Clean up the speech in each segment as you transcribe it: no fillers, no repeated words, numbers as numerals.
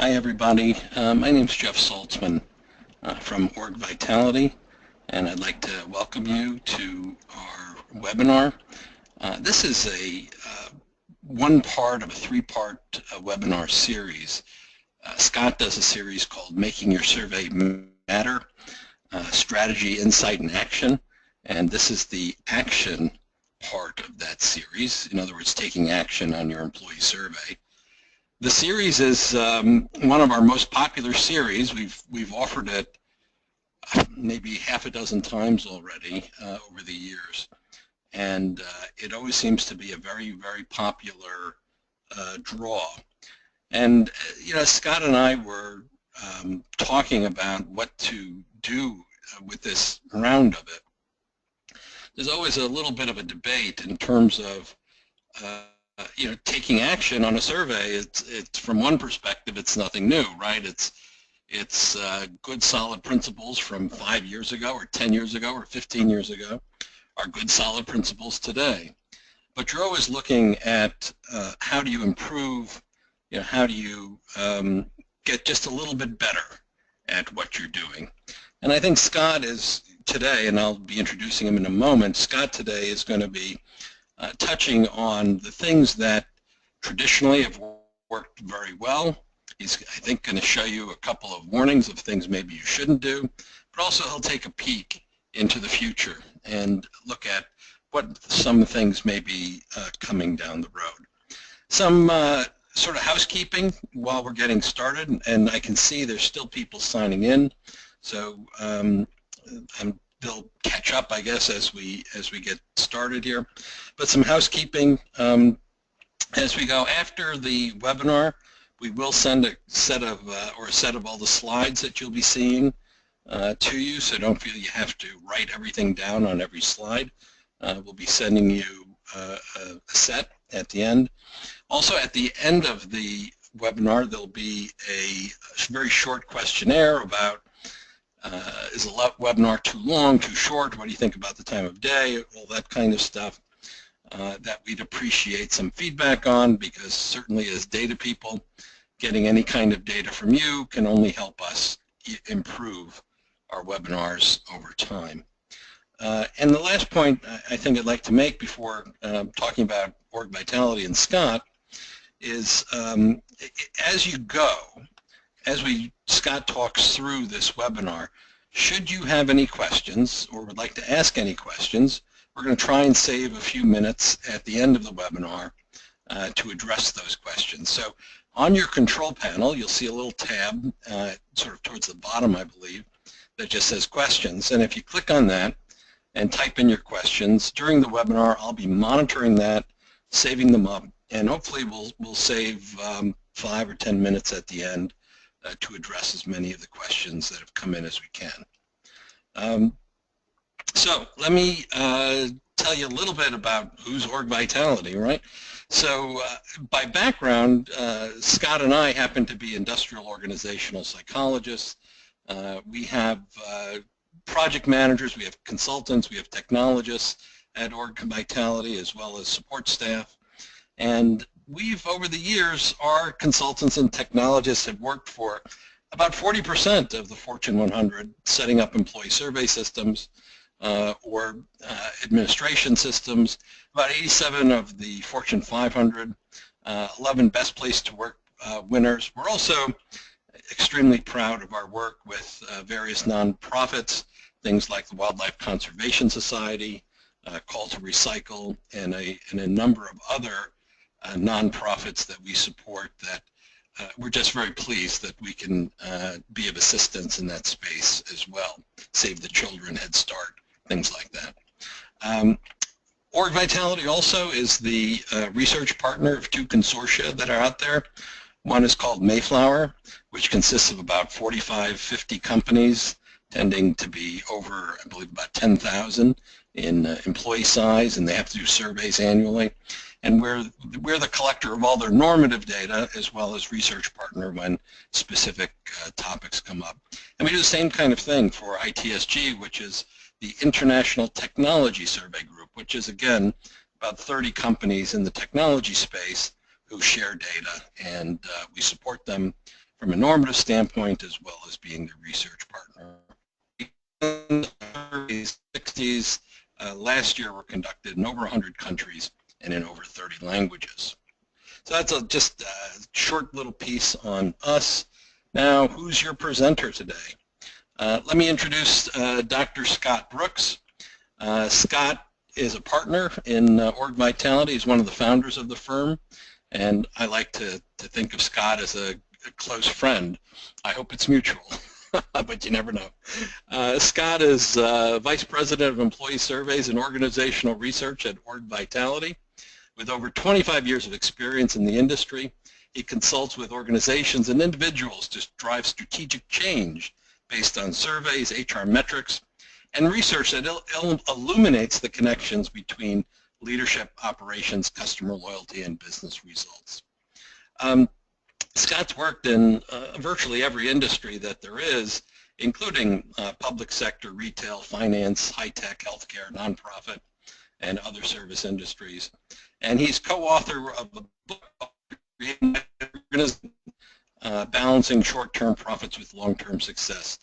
Hi, everybody. My name is Jeff Saltzman from Org Vitality, and I'd like to welcome you to our webinar. This is one part of a three-part webinar series. Scott does a series called Making Your Survey Matter, Strategy, Insight, and Action, and this is the action part of that series. In other words, taking action on your employee survey. The series is one of our most popular series. We've offered it maybe half a dozen times already over the years, and it always seems to be a very, very popular draw. And Scott and I were talking about what to do with this round of it. There's always a little bit of a debate in terms of taking action on a survey. It's from one perspective, it's nothing new, right? It's good, solid principles from 5 years ago, or 10 years ago, or 15 years ago, are good, solid principles today. But you're always looking at how do you improve, how do you get just a little bit better at what you're doing. And I think Scott is today, and I'll be introducing him in a moment, Scott today is going to be touching on the things that traditionally have worked very well. He's, I think, going to show you a couple of warnings of things maybe you shouldn't do, but also he'll take a peek into the future and look at what some things may be coming down the road. Some sort of housekeeping while we're getting started, and I can see there's still people signing in, so they'll catch up, I guess, as we get started here. But some housekeeping as we go. After the webinar, we will send a set of all the slides that you'll be seeing to you, so don't feel you have to write everything down on every slide. We'll be sending you a set at the end. Also, at the end of the webinar, there'll be a very short questionnaire about is a webinar too long, too short, what do you think about the time of day, all that kind of stuff that we'd appreciate some feedback on, because certainly as data people, getting any kind of data from you can only help us improve our webinars over time. And the last point I think I'd like to make before talking about Org Vitality and Scott is as you go, as Scott talks through this webinar, should you have any questions or would like to ask any questions, we're going to try and save a few minutes at the end of the webinar to address those questions. So on your control panel, you'll see a little tab sort of towards the bottom, I believe, that just says questions. And if you click on that and type in your questions, during the webinar, I'll be monitoring that, saving them up, and hopefully we'll save 5 or 10 minutes at the end to address as many of the questions that have come in as we can. So let me tell you a little bit about who's Org Vitality, right? So by background, Scott and I happen to be industrial organizational psychologists. We have project managers, we have consultants, we have technologists at Org Vitality, as well as support staff. And we've, over the years, our consultants and technologists have worked for about 40% of the Fortune 100, setting up employee survey systems or administration systems, about 87 of the Fortune 500, 11 Best Place to Work winners. We're also extremely proud of our work with various nonprofits, things like the Wildlife Conservation Society, Call to Recycle, and a number of other nonprofits that we support that we're just very pleased that we can be of assistance in that space as well. Save the Children, Head Start, things like that. Org Vitality also is the research partner of 2 consortia that are out there. One is called Mayflower, which consists of about 45, 50 companies, tending to be over, I believe, about 10,000 in employee size, and they have to do surveys annually. And we're the collector of all their normative data, as well as research partner when specific topics come up. And we do the same kind of thing for ITSG, which is the International Technology Survey Group, which is, again, about 30 companies in the technology space who share data, and we support them from a normative standpoint as well as being the research partner. The 60s last year were conducted in over 100 countries and in over 30 languages. So that's just a short little piece on us. Now, who's your presenter today? Let me introduce Dr. Scott Brooks. Scott is a partner in Org Vitality. He's one of the founders of the firm, and I like to think of Scott as a close friend. I hope it's mutual, but you never know. Scott is Vice President of Employee Surveys and Organizational Research at Org Vitality. With over 25 years of experience in the industry, he consults with organizations and individuals to drive strategic change based on surveys, HR metrics, and research that illuminates the connections between leadership, operations, customer loyalty, and business results. Scott's worked in virtually every industry that there is, including public sector, retail, finance, high-tech, healthcare, nonprofit, and other service industries. And he's co-author of a book, Balancing Short-Term Profits with Long-Term Success.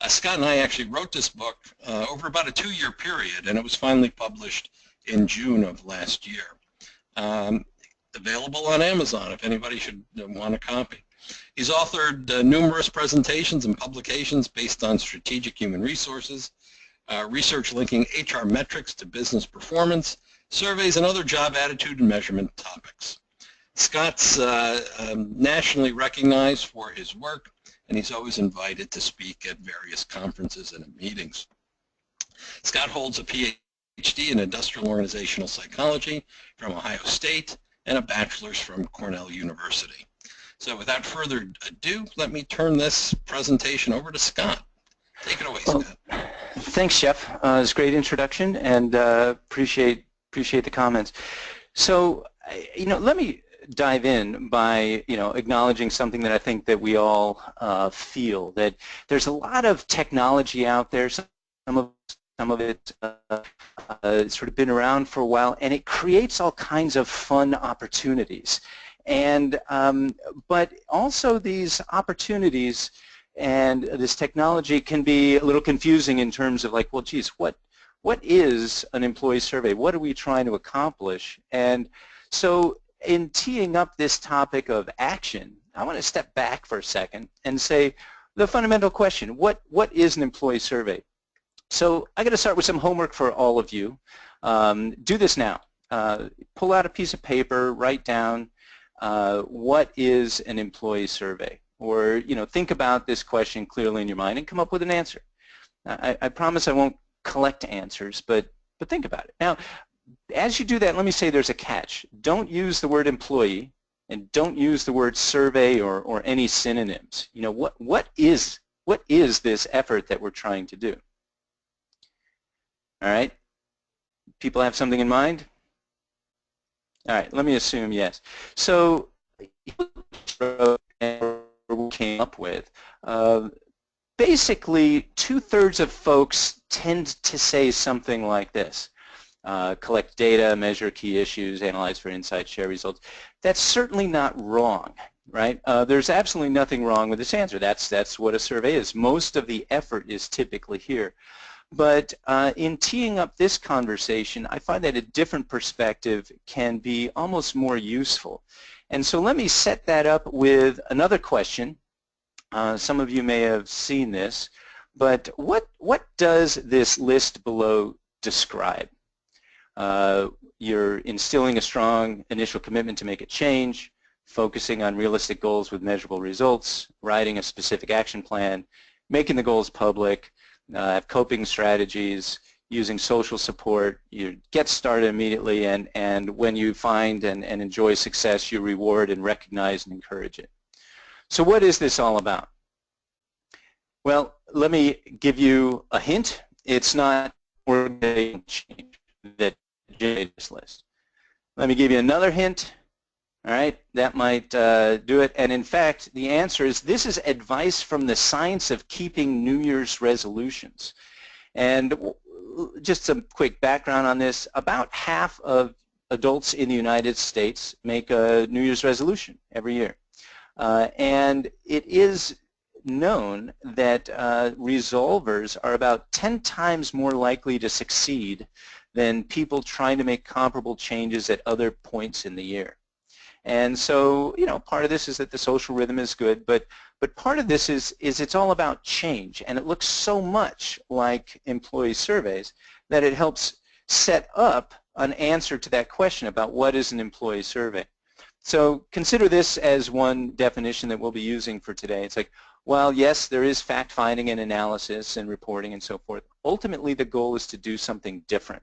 Scott and I actually wrote this book over about a 2-year period, and it was finally published in June of last year. Available on Amazon if anybody should want a copy. He's authored numerous presentations and publications based on strategic human resources, research linking HR metrics to business performance, surveys, and other job attitude and measurement topics. Scott's nationally recognized for his work, and he's always invited to speak at various conferences and meetings. Scott holds a PhD in Industrial Organizational Psychology from Ohio State and a bachelor's from Cornell University. So without further ado, let me turn this presentation over to Scott. Take it away, Scott. Thanks, Jeff. It's a great introduction, and appreciate the comments. So, let me dive in by, acknowledging something that I think that we all feel, that there's a lot of technology out there. Some of it sort of been around for a while, and it creates all kinds of fun opportunities. And but also these opportunities and this technology can be a little confusing in terms of like, well, geez, what is an employee survey? What are we trying to accomplish? And so in teeing up this topic of action, I want to step back for a second and say the fundamental question, what is an employee survey? So I got to start with some homework for all of you. Do this now. Pull out a piece of paper, write down what is an employee survey? Or, think about this question clearly in your mind and come up with an answer. I promise I won't collect answers, but think about it. Now, as you do that, let me say there's a catch. Don't use the word employee and don't use the word survey or any synonyms. What is this effort that we're trying to do? All right? People have something in mind? All right, let me assume yes. So we came up with, basically 2/3 of folks tend to say something like this. Collect data, measure key issues, analyze for insights, share results. That's certainly not wrong, right? There's absolutely nothing wrong with this answer. That's what a survey is. Most of the effort is typically here. But in teeing up this conversation, I find that a different perspective can be almost more useful. And so let me set that up with another question. Some of you may have seen this, but what does this list below describe? You're instilling a strong initial commitment to make a change, focusing on realistic goals with measurable results, writing a specific action plan, making the goals public, have coping strategies, using social support. You get started immediately, and when you find and enjoy success, you reward and recognize and encourage it. So what is this all about? Well, let me give you a hint. It's not organizational change that generated this list. Let me give you another hint. All right, that might do it. And in fact, the answer is this is advice from the science of keeping New Year's resolutions. And just some quick background on this, about half of adults in the United States make a New Year's resolution every year. And it is known that resolvers are about 10 times more likely to succeed than people trying to make comparable changes at other points in the year. And so, you know, part of this is that the social rhythm is good, but part of this is it's all about change, and it looks so much like employee surveys that it helps set up an answer to that question about what is an employee survey. So consider this as one definition that we'll be using for today. It's like, well, yes, there is fact-finding and analysis and reporting and so forth. Ultimately, the goal is to do something different.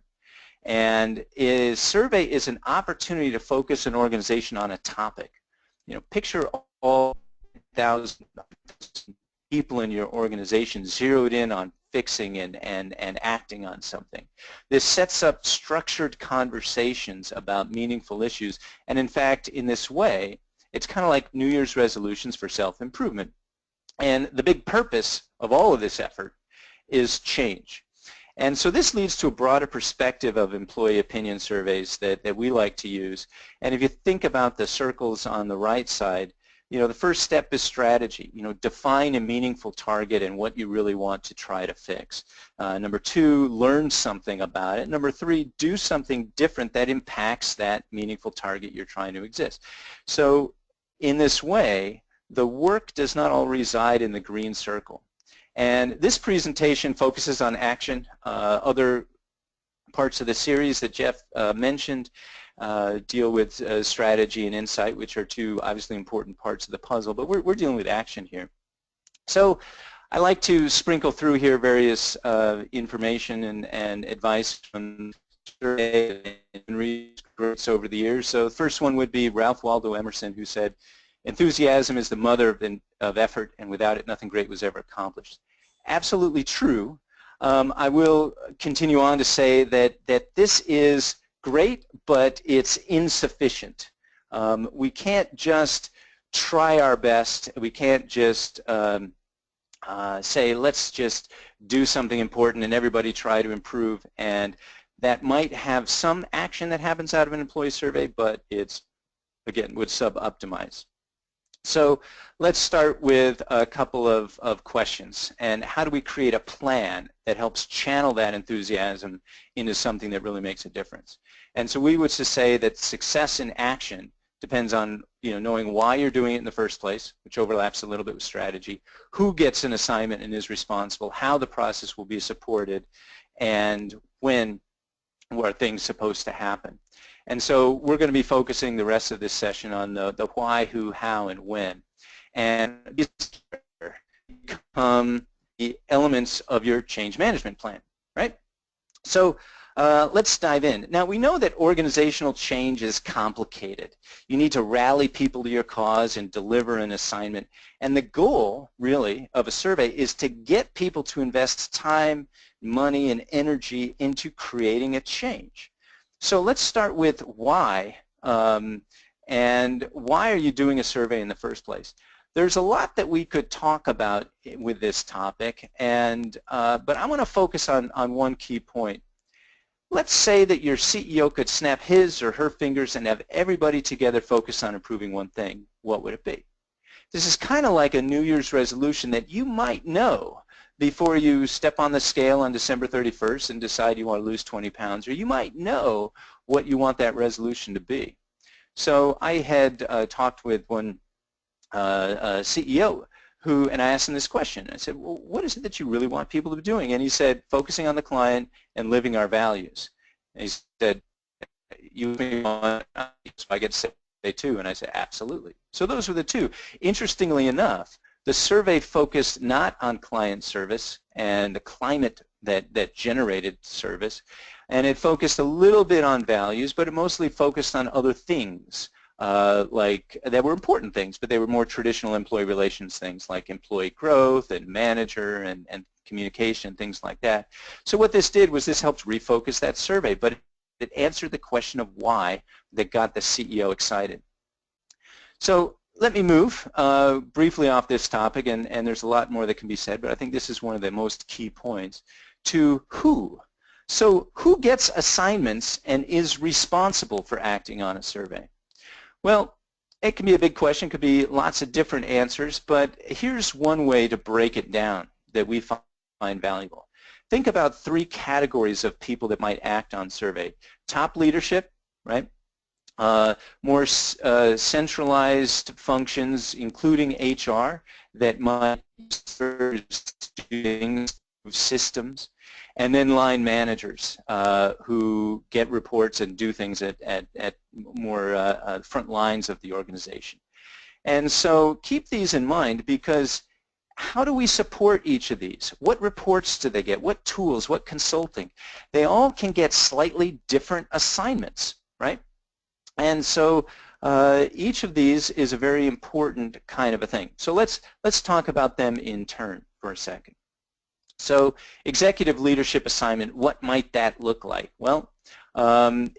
And a survey is an opportunity to focus an organization on a topic. You know, picture all 1,000 people in your organization zeroed in on fixing and acting on something. This sets up structured conversations about meaningful issues, and in fact, in this way, it's kind of like New Year's resolutions for self-improvement. And the big purpose of all of this effort is change. And so this leads to a broader perspective of employee opinion surveys that we like to use. And if you think about the circles on the right side, you know, the first step is strategy. You know, define a meaningful target and what you really want to try to fix. Number two, learn something about it. Number three, do something different that impacts that meaningful target you're trying to exist. So in this way, the work does not all reside in the green circle. And this presentation focuses on action. Other parts of the series that Jeff mentioned deal with strategy and insight, which are two obviously important parts of the puzzle, but we're dealing with action here. So I like to sprinkle through here various information and advice from survey and research over the years. So the first one would be Ralph Waldo Emerson, who said, "Enthusiasm is the mother of effort, and without it nothing great was ever accomplished." Absolutely true. I will continue on to say that this is great, but it's insufficient. We can't just try our best. We can't just say, let's just do something important and everybody try to improve. And that might have some action that happens out of an employee survey, but it's, again, would sub-optimize. So let's start with a couple of questions. And how do we create a plan that helps channel that enthusiasm into something that really makes a difference? And so we would just say that success in action depends on, you know, knowing why you're doing it in the first place, which overlaps a little bit with strategy, who gets an assignment and is responsible, how the process will be supported, and when are things supposed to happen. And so we're going to be focusing the rest of this session on the why, who, how, and when. And these become the elements of your change management plan, right? So let's dive in. Now, we know that organizational change is complicated. You need to rally people to your cause and deliver an assignment. And the goal, really, of a survey is to get people to invest time, money, and energy into creating a change. So let's start with why, and why are you doing a survey in the first place? There's a lot that we could talk about with this topic, and but I want to focus on one key point. Let's say that your CEO could snap his or her fingers and have everybody together focus on improving one thing. What would it be? This is kind of like a New Year's resolution that you might know before you step on the scale on December 31st and decide you want to lose 20 pounds, or you might know what you want that resolution to be. So I had talked with one CEO who, and I asked him this question. I said, well, what is it that you really want people to be doing? And he said, focusing on the client and living our values. And he said, you want, so I get to say too, and I said, absolutely. So those were the two. Interestingly enough, the survey focused not on client service and the climate that generated service, and it focused a little bit on values, but it mostly focused on other things like that were important things, but they were more traditional employee relations things like employee growth and manager and communication, things like that. So what this did was this helped refocus that survey, but it answered the question of why that got the CEO excited. So let me move briefly off this topic, and there's a lot more that can be said, but I think this is one of the most key points, to who. So who gets assignments and is responsible for acting on a survey? Well, It can be a big question, could be lots of different answers, but here's one way to break it down that we find valuable. Think about 3 categories of people that might act on survey. Top leadership, right? More centralized functions, including HR, that might serve systems, and then line managers who get reports and do things at more front lines of the organization. And so keep these in mind, because how do we support each of these? What reports do they get? What tools? What consulting? They all can get slightly different assignments, right? And so each of these is a very important kind of a thing. So let's talk about them in turn for a second. So executive leadership assignment, what might that look like? Well,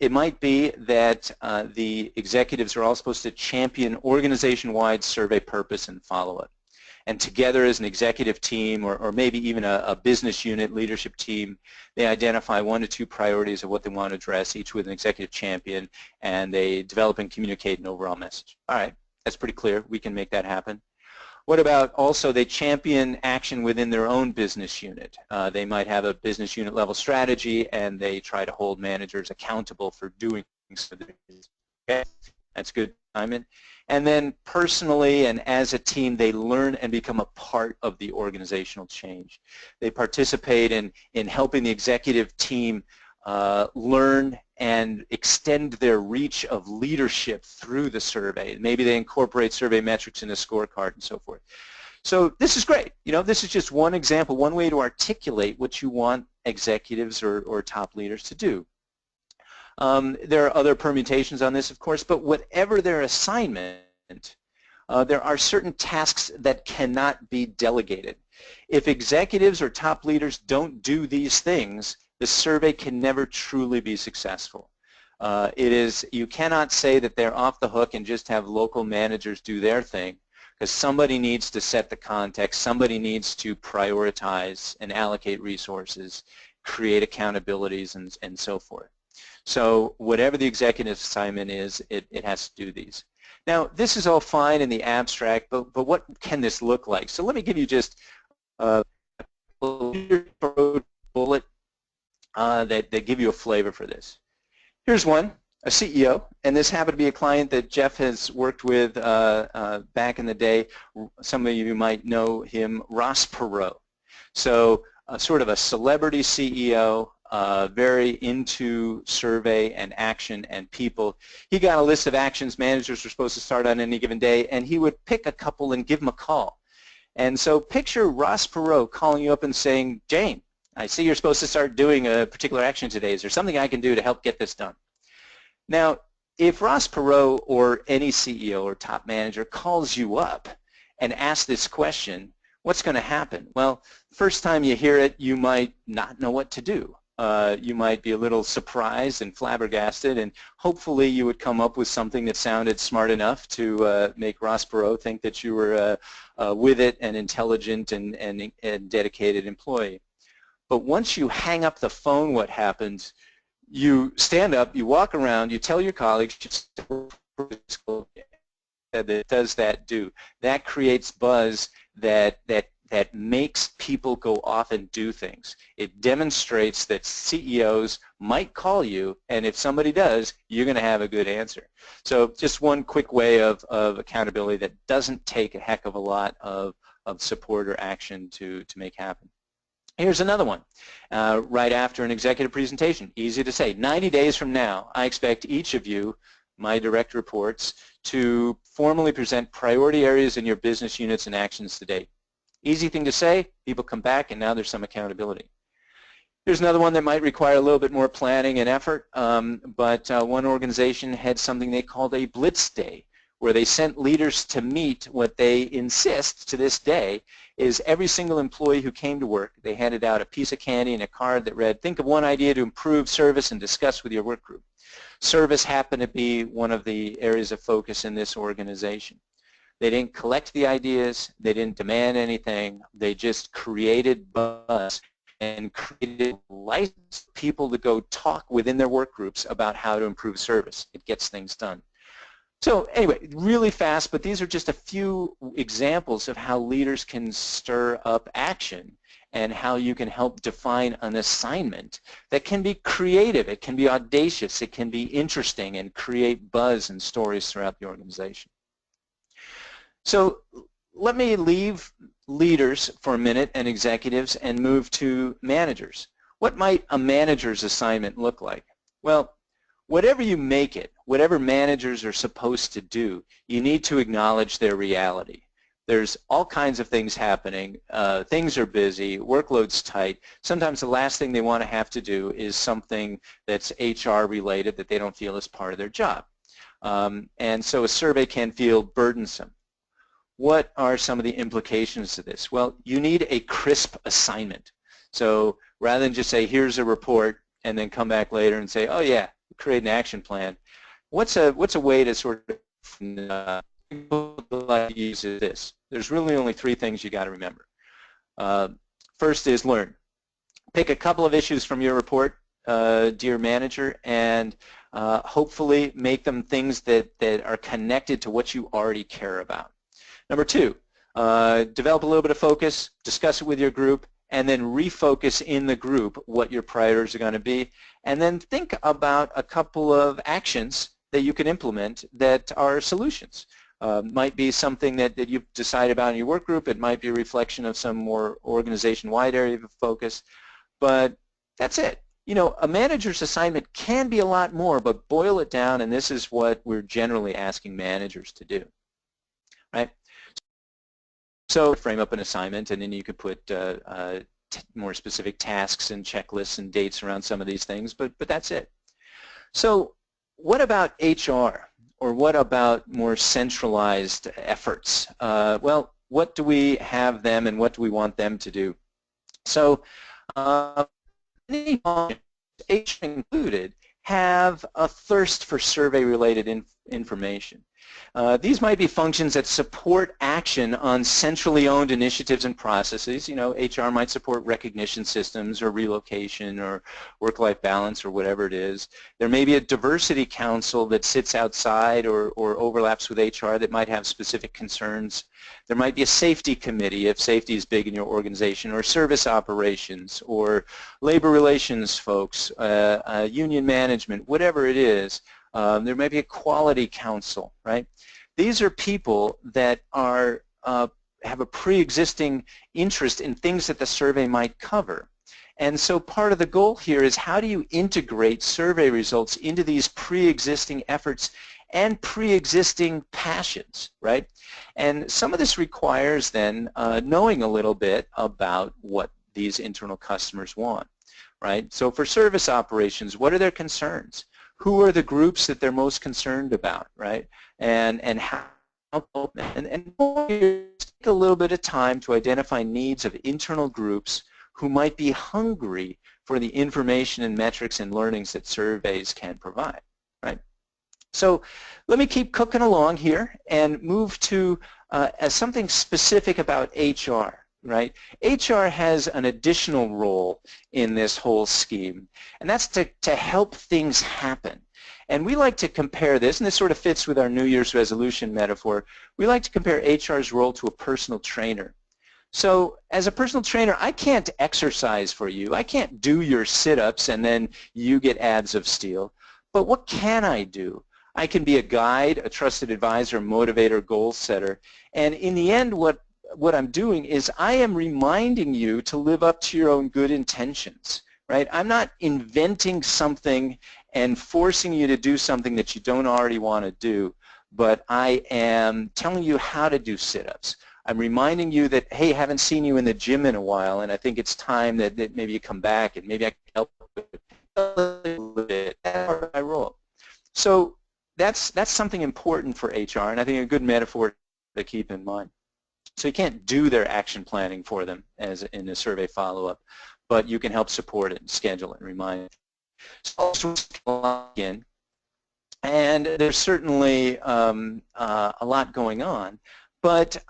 it might be that the executives are all supposed to champion organization-wide survey purpose and follow-up. And together as an executive team, or maybe even a business unit leadership team, they identify 1 to 2 priorities of what they want to address, each with an executive champion, and they develop and communicate an overall message. All right, that's pretty clear. We can make that happen. What about also they champion action within their own business unit? They might have a business unit level strategy, and they try to hold managers accountable for doing things for their business. Okay, that's good assignment. And then personally and as a team, they learn and become a part of the organizational change. They participate in helping the executive team learn and extend their reach of leadership through the survey. Maybe they incorporate survey metrics in a scorecard and so forth. So this is great. You know, this is just one example, one way to articulate what you want executives or top leaders to do. There are other permutations on this, of course, but whatever their assignment, there are certain tasks that cannot be delegated. If executives or top leaders don't do these things, the survey can never truly be successful. You cannot say that they're off the hook and just have local managers do their thing, because somebody needs to set the context, somebody needs to prioritize and allocate resources, create accountabilities, and so forth. So whatever the executive assignment is, it has to do these. Now, this is all fine in the abstract, but what can this look like? So let me give you just a bullet that give you a flavor for this. Here's one, a CEO, and this happened to be a client that Jeff has worked with back in the day. Some of you might know him, Ross Perot. So sort of a celebrity CEO, very into survey and action and people. He got a list of actions managers were supposed to start on any given day, and he would pick a couple and give them a call. And so picture Ross Perot calling you up and saying, Jane, I see you're supposed to start doing a particular action today. Is there something I can do to help get this done? Now, if Ross Perot or any CEO or top manager calls you up and asks this question, what's going to happen? Well, first time you hear it, you might not know what to do. You might be a little surprised and flabbergasted, and hopefully you would come up with something that sounded smart enough to make Ross Perot think that you were with it, an intelligent and dedicated employee. But once you hang up the phone, what happens? You stand up, you walk around, you tell your colleagues, that does that do? That creates buzz that makes people go off and do things. It demonstrates that CEOs might call you, and if somebody does, you're going to have a good answer. So just one quick way of accountability that doesn't take a heck of a lot of support or action to make happen. Here's another one, right after an executive presentation. Easy to say. 90 days from now, I expect each of you, my direct reports, to formally present priority areas in your business units and actions to date. Easy thing to say, people come back, and now there's some accountability. Here's another one that might require a little bit more planning and effort, but one organization had something they called a Blitz Day, where they sent leaders to meet. What they insist to this day is every single employee who came to work, they handed out a piece of candy and a card that read, think of one idea to improve service and discuss with your work group. Service happened to be one of the areas of focus in this organization. They didn't collect the ideas, they didn't demand anything, they just created buzz and created licensed people to go talk within their work groups about how to improve service. It gets things done. So anyway, really fast, but these are just a few examples of how leaders can stir up action and how you can help define an assignment that can be creative, it can be audacious, it can be interesting and create buzz and stories throughout the organization. So let me leave leaders for a minute and executives and move to managers. What might a manager's assignment look like? Well, whatever you make it, whatever managers are supposed to do, you need to acknowledge their reality. There's all kinds of things happening. Things are busy, workload's tight. Sometimes the last thing they want to have to do is something that's HR related that they don't feel is part of their job. And so a survey can feel burdensome. What are some of the implications of this? Well, you need a crisp assignment. So rather than just say, here's a report, and then come back later and say, oh yeah, create an action plan. What's a way to sort of use this? There's really only three things you got to remember. First is learn. Pick a couple of issues from your report, dear manager, and hopefully make them things that are connected to what you already care about. Number two, develop a little bit of focus, discuss it with your group, and then refocus in the group what your priorities are going to be, and then think about a couple of actions that you can implement that are solutions. Might be something that you've decided about in your work group. It might be a reflection of some more organization-wide area of focus, but that's it. You know, a manager's assignment can be a lot more, but boil it down, and this is what we're generally asking managers to do, right? So frame up an assignment, and then you could put more specific tasks and checklists and dates around some of these things, but that's it. So what about HR, or what about more centralized efforts? Well, what do we have them and what do we want them to do? So HR included have a thirst for survey-related information. These might be functions that support action on centrally owned initiatives and processes. You know, HR might support recognition systems or relocation or work-life balance or whatever it is. There may be a diversity council that sits outside or overlaps with HR that might have specific concerns. There might be a safety committee if safety is big in your organization, or service operations, or labor relations folks, union management, whatever it is. There may be a quality council, right? These are people that are have a pre-existing interest in things that the survey might cover. And so part of the goal here is, how do you integrate survey results into these pre-existing efforts and pre-existing passions, right? And some of this requires then knowing a little bit about what these internal customers want, right? So for service operations, what are their concerns? Who are the groups that they're most concerned about, right? And how, and take a little bit of time to identify needs of internal groups who might be hungry for the information and metrics and learnings that surveys can provide, right? So let me keep cooking along here and move to something specific about HR. Right? HR has an additional role in this whole scheme, and that's to help things happen. And we like to compare this, and this sort of fits with our New Year's resolution metaphor, we like to compare HR's role to a personal trainer. So as a personal trainer, I can't exercise for you. I can't do your sit-ups and then you get abs of steel. But what can I do? I can be a guide, a trusted advisor, motivator, goal setter, and in the end what I'm doing is I am reminding you to live up to your own good intentions, right? I'm not inventing something and forcing you to do something that you don't already want to do, but I am telling you how to do sit-ups. I'm reminding you that, hey, I haven't seen you in the gym in a while, and I think it's time that maybe you come back and maybe I can help a little bit. That's part of my role. So that's something important for HR, and I think a good metaphor to keep in mind. So you can't do their action planning for them as in a survey follow-up, but you can help support it and schedule it and remind it. So in, and there's certainly a lot going on, but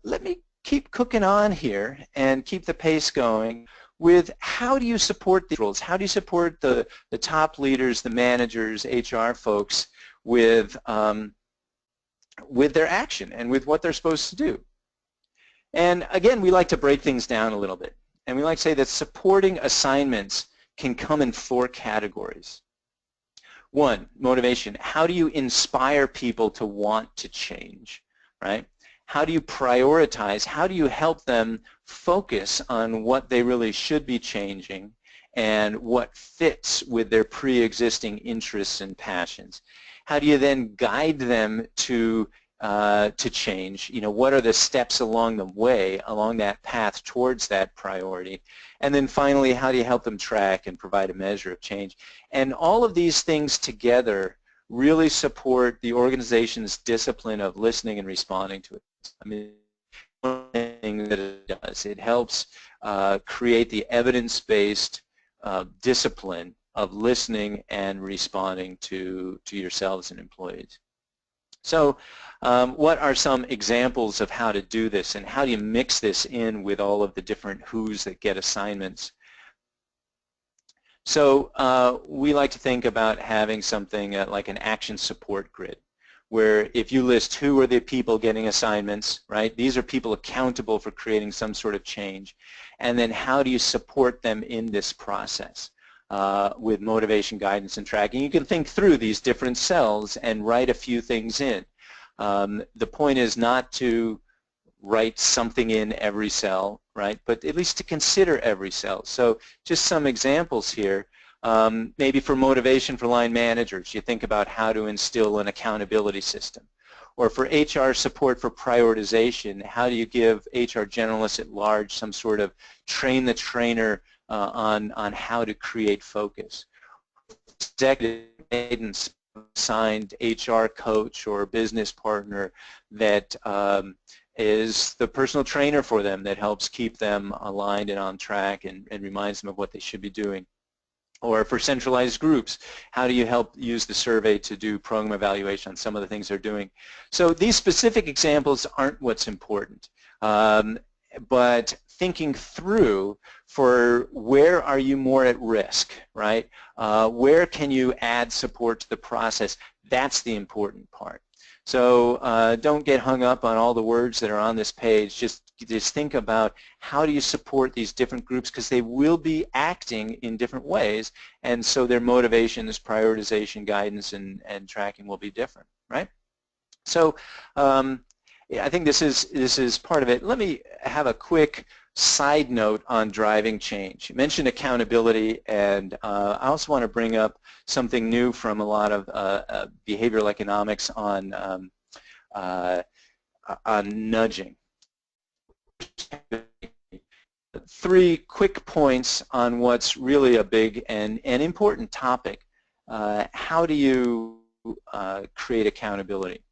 let me keep cooking on here and keep the pace going with, how do you support these roles? How do you support the top leaders, the managers, HR folks with with their action and with what they're supposed to do. And again, we like to break things down a little bit. And we like to say that supporting assignments can come in 4 categories. 1, motivation. How do you inspire people to want to change, right? How do you prioritize? How do you help them focus on what they really should be changing and what fits with their pre-existing interests and passions? How do you then guide them to change? You know, what are the steps along the way, along that path towards that priority? And then finally, how do you help them track and provide a measure of change? And all of these things together really support the organization's discipline of listening and responding to it. I mean, one thing that it does, it helps create the evidence-based discipline of listening and responding to yourselves and employees. So what are some examples of how to do this, and how do you mix this in with all of the different who's that get assignments? So we like to think about having something like an action support grid, where if you list who are the people getting assignments, right? These are people accountable for creating some sort of change. And then how do you support them in this process with motivation, guidance, and tracking? You can think through these different cells and write a few things in. The point is not to write something in every cell, right? But at least to consider every cell. So just some examples here. Maybe for motivation for line managers, you think about how to instill an accountability system. Or for HR support for prioritization, how do you give HR generalists at large some sort of train the trainer on how to create focus? Executive guidance, assigned HR coach or business partner that is the personal trainer for them that helps keep them aligned and on track and reminds them of what they should be doing. Or for centralized groups, how do you help use the survey to do program evaluation on some of the things they're doing? So these specific examples aren't what's important, but thinking through for where are you more at risk, right? Where can you add support to the process? That's the important part. So don't get hung up on all the words that are on this page. Just think about how do you support these different groups, because they will be acting in different ways, and so their motivations, prioritization, guidance, and tracking will be different, right? So I think this is part of it. Let me have a quick side note on driving change. You mentioned accountability, and I also want to bring up something new from a lot of behavioral economics on nudging. 3 quick points on what's really a big and important topic. How do you create accountability?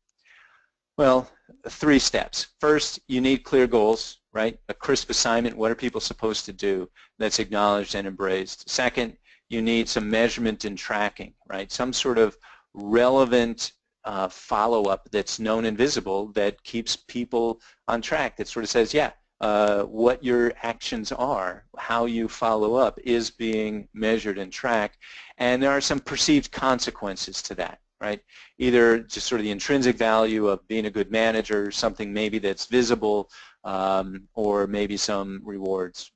Well, 3 steps. First, you need clear goals, right? A crisp assignment. What are people supposed to do that's acknowledged and embraced? Second, you need some measurement and tracking, right? Some sort of relevant follow-up that's known and visible that keeps people on track, that sort of says, yeah, what your actions are, how you follow up is being measured and tracked, and there are some perceived consequences to that, right? Either just sort of the intrinsic value of being a good manager, something maybe that's visible, or maybe some rewards.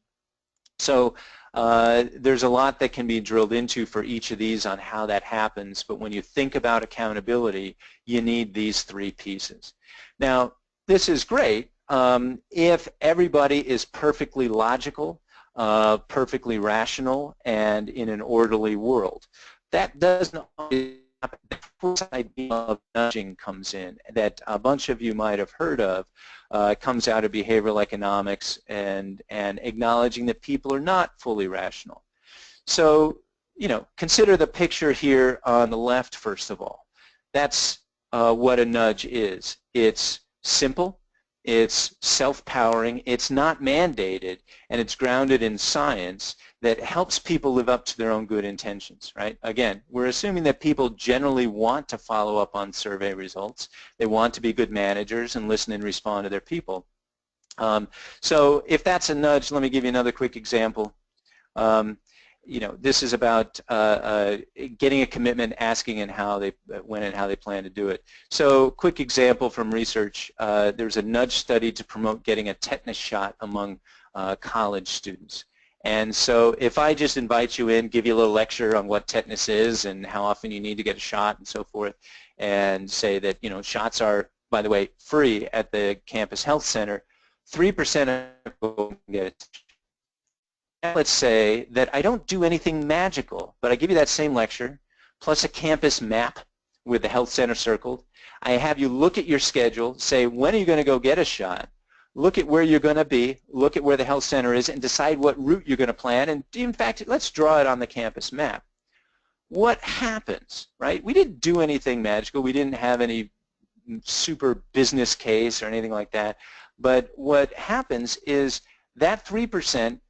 So there's a lot that can be drilled into for each of these on how that happens, but when you think about accountability, you need these 3 pieces. Now, this is great if everybody is perfectly logical, perfectly rational, and in an orderly world. That doesn't always happen. The first idea of nudging comes in, that a bunch of you might have heard of. Comes out of behavioral economics and acknowledging that people are not fully rational. So, you know, consider the picture here on the left first of all. That's what a nudge is. It's simple, it's self-powering, it's not mandated, and it's grounded in science that helps people live up to their own good intentions, right? Again, we're assuming that people generally want to follow up on survey results. They want to be good managers and listen and respond to their people. So if that's a nudge, let me give you another quick example. this is about getting a commitment, asking and how they, when and how they plan to do it. So, quick example from research: there's a nudge study to promote getting a tetanus shot among college students. And so, if I just invite you in, give you a little lecture on what tetanus is and how often you need to get a shot and so forth, and say that shots are, by the way, free at the campus health center, 3% of people get it. Let's say that I don't do anything magical, but I give you that same lecture, plus a campus map with the health center circled. I have you look at your schedule, say, when are you going to go get a shot? Look at where you're going to be, look at where the health center is, and decide what route you're going to plan. And in fact, let's draw it on the campus map. What happens, right? We didn't do anything magical. We didn't have any super business case or anything like that. But what happens is that 3%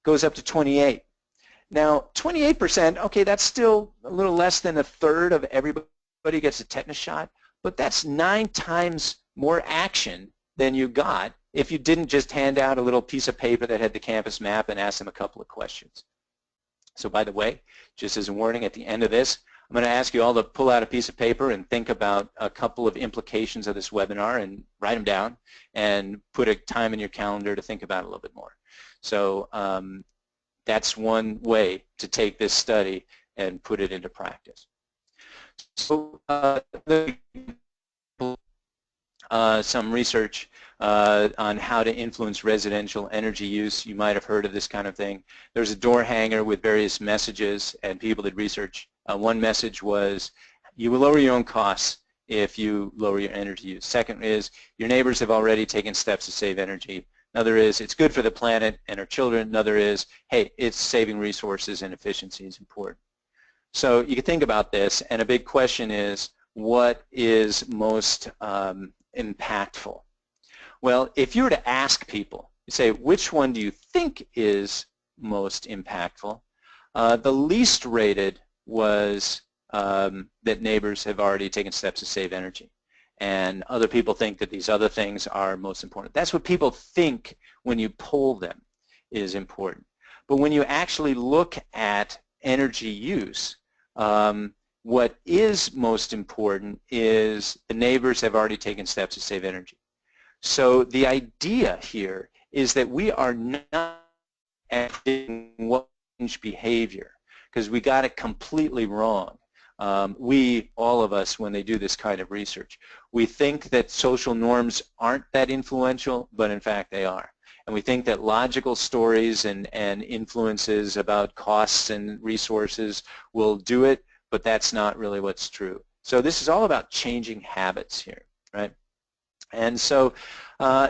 goes up to 28. Now, 28%, okay, that's still a little less than a third of everybody gets a tetanus shot, but that's 9 times more action than you got if you didn't just hand out a little piece of paper that had the campus map and ask them a couple of questions. So by the way, just as a warning, at the end of this, I'm going to ask you all to pull out a piece of paper and think about a couple of implications of this webinar and write them down and put a time in your calendar to think about it a little bit more. So that's one way to take this study and put it into practice. So some research on how to influence residential energy use. You might have heard of this kind of thing. There's a door hanger with various messages, and people did research. One message was, you will lower your own costs if you lower your energy use. Second is, your neighbors have already taken steps to save energy. Another is, it's good for the planet and our children. Another is, hey, it's saving resources and efficiency is important. So you can think about this, and a big question is, what is most impactful? Well, if you were to ask people, you say, which one do you think is most impactful? The least rated was that neighbors have already taken steps to save energy. And other people think that these other things are most important. That's what people think when you poll them is important. But when you actually look at energy use, what is most important is the neighbors have already taken steps to save energy. So the idea here is that we are not acting what change behavior, because we got it completely wrong. All of us, when they do this kind of research, we think that social norms aren't that influential, but in fact they are. And we think that logical stories and influences about costs and resources will do it, but that's not really what's true. So this is all about changing habits here, right? And so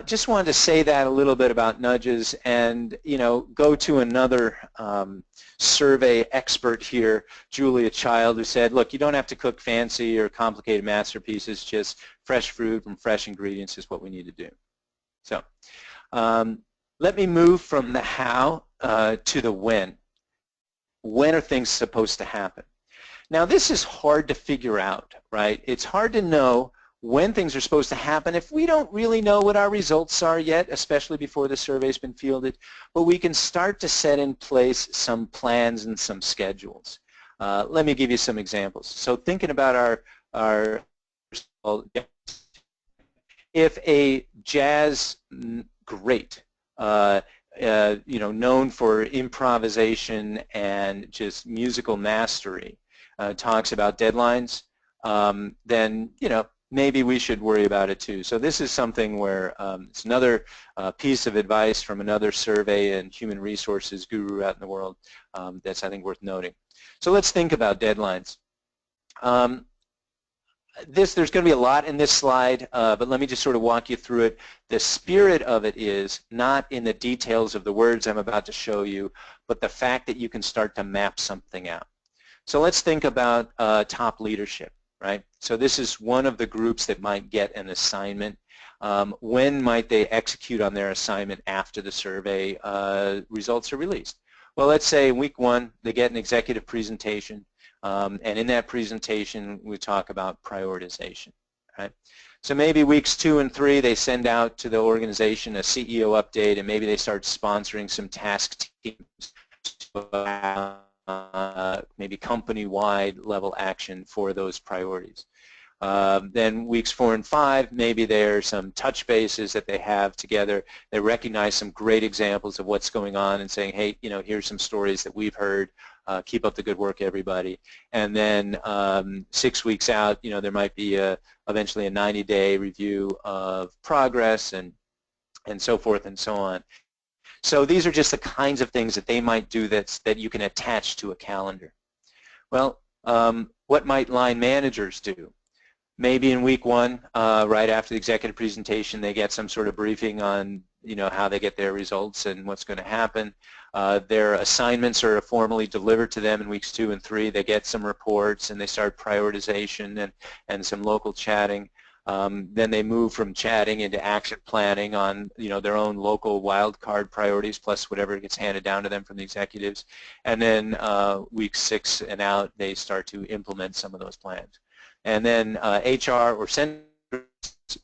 just wanted to say that a little bit about nudges, and go to another survey expert here, Julia Child, who said, look, you don't have to cook fancy or complicated masterpieces, just fresh fruit from fresh ingredients is what we need to do. So let me move from the how to the when. When are things supposed to happen? Now this is hard to figure out, right? It's hard to know when things are supposed to happen if we don't really know what our results are yet, especially before the survey's been fielded, but we can start to set in place some plans and some schedules. Let me give you some examples. So thinking about our if a jazz great, known for improvisation and just musical mastery, talks about deadlines, then maybe we should worry about it too. So this is something where it's another piece of advice from another survey and human resources guru out in the world that's, I think, worth noting. So let's think about deadlines. There's going to be a lot in this slide, but let me just sort of walk you through it. The spirit of it is not in the details of the words I'm about to show you, but the fact that you can start to map something out. So let's think about top leadership. Right? So this is one of the groups that might get an assignment. When might they execute on their assignment after the survey results are released? Well, let's say in week 1 they get an executive presentation, and in that presentation we talk about prioritization. Right? So maybe weeks 2 and 3 they send out to the organization a CEO update, and maybe they start sponsoring some task teams maybe company-wide level action for those priorities. Then weeks 4 and 5, maybe there are some touch bases that they have together. They recognize some great examples of what's going on and saying, hey, here's some stories that we've heard. Keep up the good work, everybody. And then 6 weeks out, there might be eventually a 90-day review of progress and so forth and so on. So these are just the kinds of things that they might do that you can attach to a calendar. Well, what might line managers do? Maybe in week 1, right after the executive presentation, they get some sort of briefing on how they get their results and what's going to happen. Their assignments are formally delivered to them in weeks 2 and 3. They get some reports and they start prioritization and some local chatting. Then they move from chatting into action planning on their own local wildcard priorities plus whatever gets handed down to them from the executives. And then week 6 and out, they start to implement some of those plans. And then HR or centers,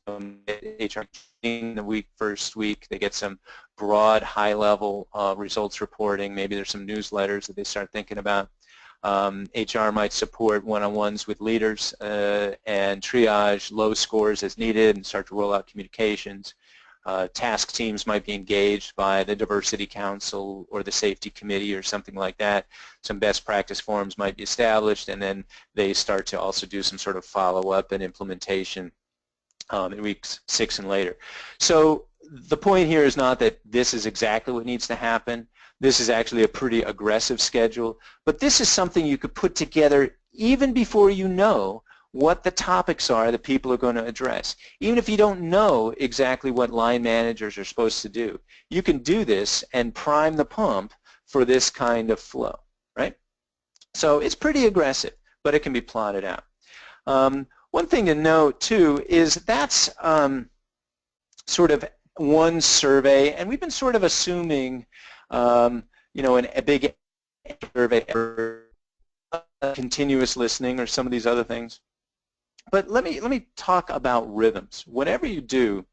HR in the first week, they get some broad, high-level results reporting. Maybe there's some newsletters that they start thinking about. HR might support one-on-ones with leaders and triage low scores as needed and start to roll out communications. Task teams might be engaged by the Diversity Council or the Safety Committee or something like that. Some best practice forums might be established, and then they start to also do some sort of follow-up and implementation in weeks 6 and later. So the point here is not that this is exactly what needs to happen. This is actually a pretty aggressive schedule, but this is something you could put together even before you know what the topics are that people are going to address. Even if you don't know exactly what line managers are supposed to do, you can do this and prime the pump for this kind of flow, right? So it's pretty aggressive, but it can be plotted out. One thing to note, too, is that's sort of one survey, and we've been sort of assuming, a big survey or continuous listening or some of these other things. But let me talk about rhythms. Whatever you do,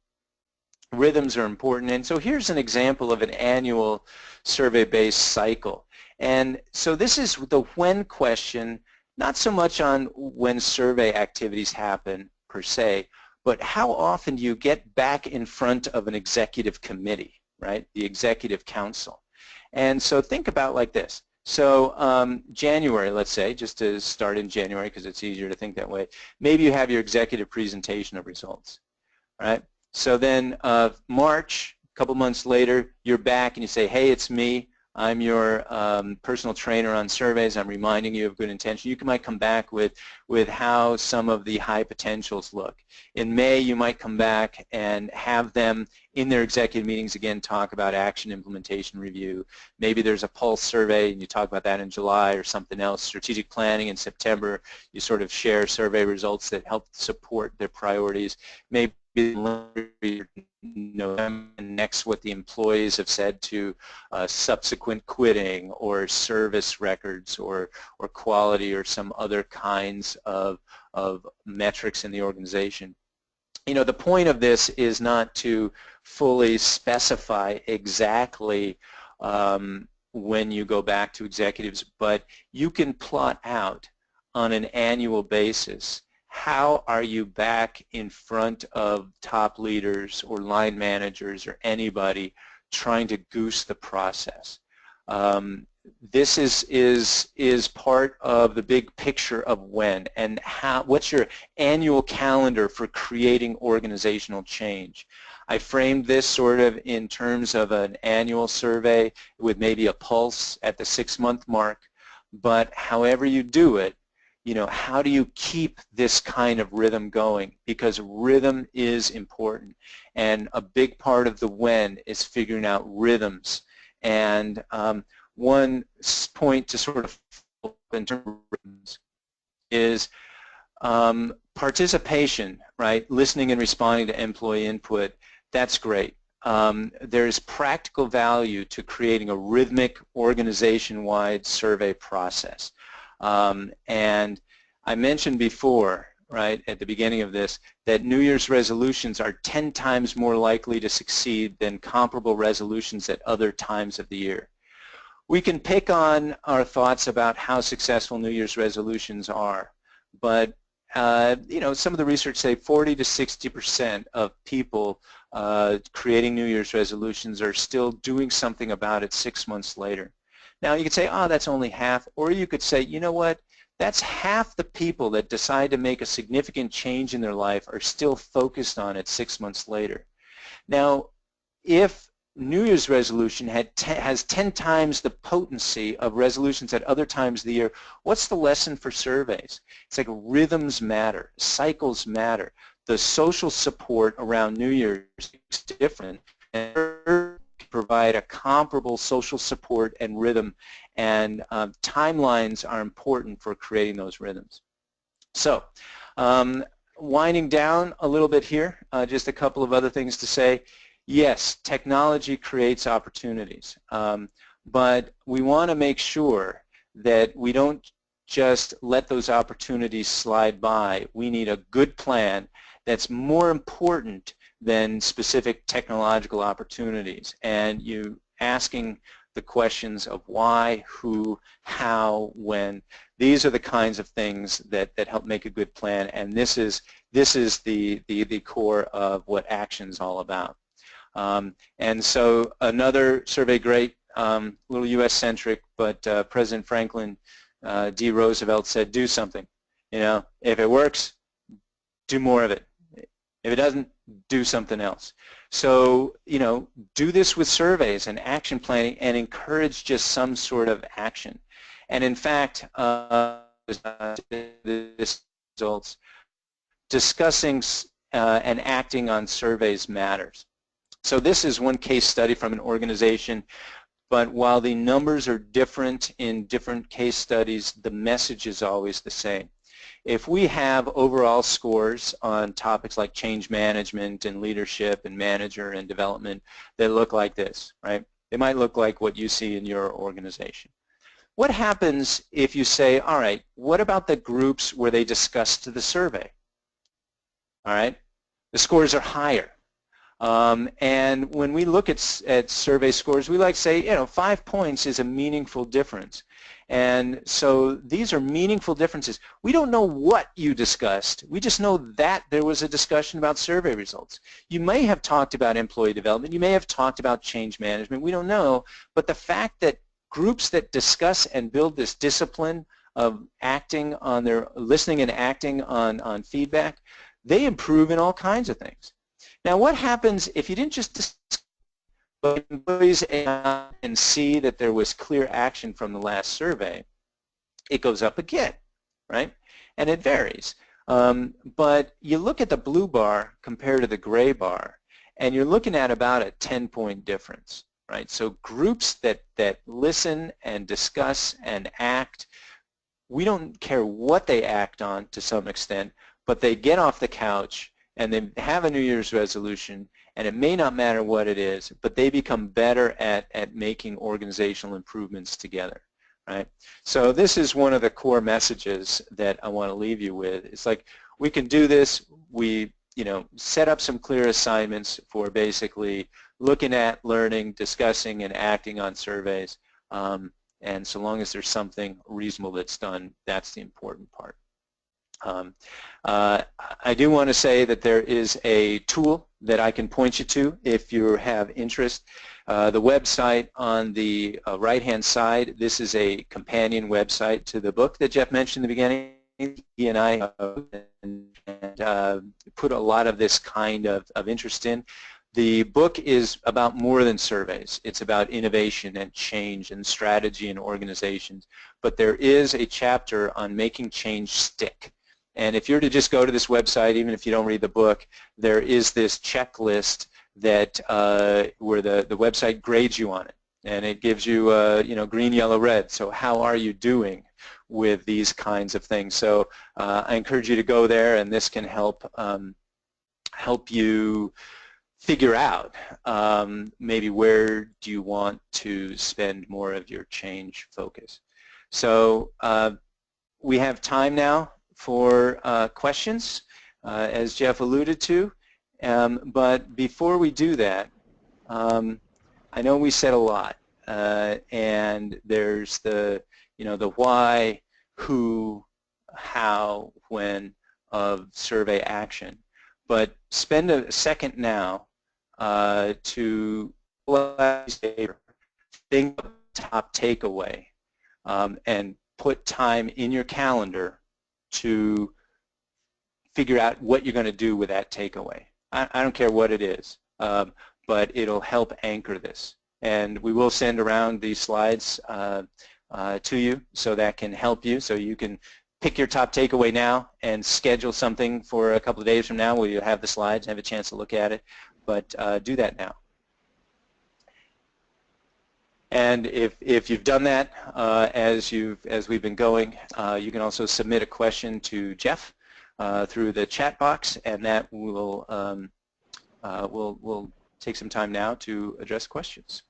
rhythms are important. And so here's an example of an annual survey-based cycle. And so this is the when question, not so much on when survey activities happen per se, but how often do you get back in front of an executive committee, right, the executive council. And so think about like this. So January, let's say, just to start in January because it's easier to think that way, maybe you have your executive presentation of results, right? So then March, a couple months later, you're back and you say, hey, it's me. I'm your personal trainer on surveys. I'm reminding you of good intention. You might come back with how some of the high potentials look. In May, you might come back and have them in their executive meetings again talk about action implementation review. Maybe there's a pulse survey and you talk about that in July or something else. Strategic planning in September, you sort of share survey results that help support their priorities. Maybe November next what the employees have said to subsequent quitting or service records or quality or some other kinds of metrics in the organization. The point of this is not to fully specify exactly when you go back to executives, but you can plot out on an annual basis how are you back in front of top leaders or line managers or anybody trying to goose the process. This is part of the big picture of when and what's your annual calendar for creating organizational change. I framed this sort of in terms of an annual survey with maybe a pulse at the 6-month mark, but however you do it, how do you keep this kind of rhythm going? Because rhythm is important, and a big part of the when is figuring out rhythms. And one point to sort of in terms of rhythms is participation, right? Listening and responding to employee input, that's great. There's practical value to creating a rhythmic organization-wide survey process. And I mentioned before, right, at the beginning of this, that New Year's resolutions are 10 times more likely to succeed than comparable resolutions at other times of the year. We can pick on our thoughts about how successful New Year's resolutions are, but you know, some of the research say 40 to 60% of people creating New Year's resolutions are still doing something about it 6 months later. Now you could say, oh, that's only half, or you could say, you know what, that's half the people that decide to make a significant change in their life are still focused on it 6 months later. Now, if New Year's resolution has 10 times the potency of resolutions at other times of the year, what's the lesson for surveys? It's like rhythms matter, cycles matter. The social support around New Year's is different, and provide a comparable social support and rhythm, and timelines are important for creating those rhythms. So, winding down a little bit here, just a couple of other things to say. Yes, technology creates opportunities, but we want to make sure that we don't just let those opportunities slide by. We need a good plan that's more important than specific technological opportunities, and you asking the questions of why, who, how, when. These are the kinds of things that help make a good plan, and this is the core of what action's all about. And so another survey, great, little U.S.-centric, but President Franklin D. Roosevelt said, do something. You know, if it works, do more of it. If it doesn't, do something else. So, you know, do this with surveys and action planning and encourage just some sort of action. And in fact, this results, discussing and acting on surveys matters. So this is one case study from an organization, but while the numbers are different in different case studies, the message is always the same. If we have overall scores on topics like change management and leadership and manager and development that look like this, right? They might look like what you see in your organization. What happens if you say, all right, what about the groups where they discussed the survey? All right, the scores are higher. And when we look at survey scores, we like to say, you know, 5 points is a meaningful difference. And so these are meaningful differences. We don't know what you discussed. We just know that there was a discussion about survey results. You may have talked about employee development. You may have talked about change management. We don't know. But the fact that groups that discuss and build this discipline of acting on their, listening and acting on feedback, they improve in all kinds of things. Now, what happens if you didn't just discuss, but employees and see that there was clear action from the last survey? It goes up again, right? And it varies. But you look at the blue bar compared to the gray bar, and you're looking at about a 10-point difference, right? So groups that listen and discuss and act, we don't care what they act on to some extent, but they get off the couch and they have a New Year's resolution, and it may not matter what it is, but they become better at making organizational improvements together, right? So this is one of the core messages that I want to leave you with. It's like, we can do this. We, you know, set up some clear assignments for basically looking at, learning, discussing, and acting on surveys. And so long as there's something reasonable that's done, that's the important part. I do want to say that there is a tool that I can point you to if you have interest. The website on the right-hand side, this is a companion website to the book that Jeff mentioned in the beginning. He and I put a lot of this kind of interest in. The book is about more than surveys. It's about innovation and change and strategy in organizations. But there is a chapter on making change stick. And if you're to just go to this website, even if you don't read the book, there is this checklist that where the website grades you on it, and it gives you you know, green, yellow, red. So how are you doing with these kinds of things? So I encourage you to go there, and this can help help you figure out maybe where do you want to spend more of your change focus. So we have time now for questions, as Jeff alluded to. But before we do that, I know we said a lot. and there's the, the why, who, how, when of survey action. But spend a second now to think of the top takeaway and put time in your calendar to figure out what you're going to do with that takeaway. I don't care what it is, but it'll help anchor this. And we will send around these slides to you, so that can help you, so you can pick your top takeaway now and schedule something for a couple of days from now where you have the slides and have a chance to look at it. But do that now. And if you've done that as we've been going, you can also submit a question to Jeff through the chat box, and that will we'll take some time now to address questions.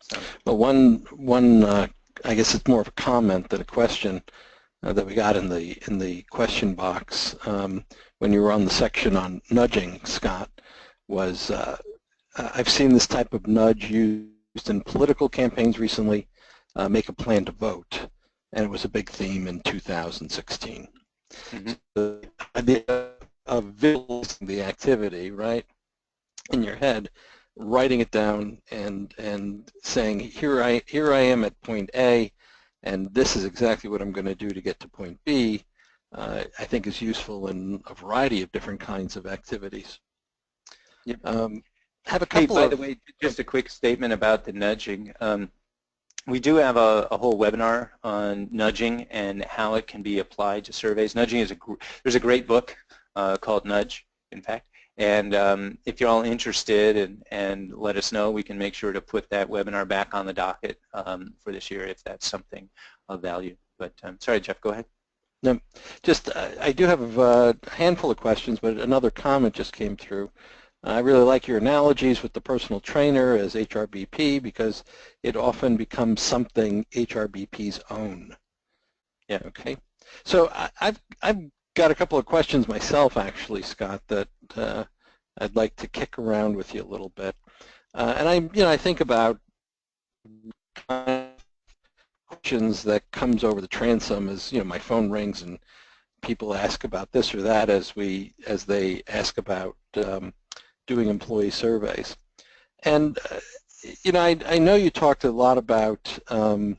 So. Well, one I guess it's more of a comment than a question that we got in the question box when you were on the section on nudging, Scott, was I've seen this type of nudge used in political campaigns recently, make a plan to vote, and it was a big theme in 2016. Mm-hmm. The idea of visualizing the activity, right, in your head, writing it down and saying, here I am at point A, and this is exactly what I'm going to do to get to point B, I think is useful in a variety of different kinds of activities. Yep. Have a couple by the way, just a quick statement about the nudging. We do have a whole webinar on nudging and how it can be applied to surveys. Nudging is there's a great book called Nudge, in fact. And if you're all interested, and let us know, we can make sure to put that webinar back on the docket for this year if that's something of value. But sorry, Jeff, go ahead. No, just I do have a handful of questions, but another comment just came through. I really like your analogies with the personal trainer as HRBP because it often becomes something HRBPs own. Yeah. Okay. So I've got a couple of questions myself, actually, Scott, that I'd like to kick around with you a little bit. And I think about questions that comes over the transom as my phone rings and people ask about this or that as they ask about doing employee surveys. And I know you talked a lot about the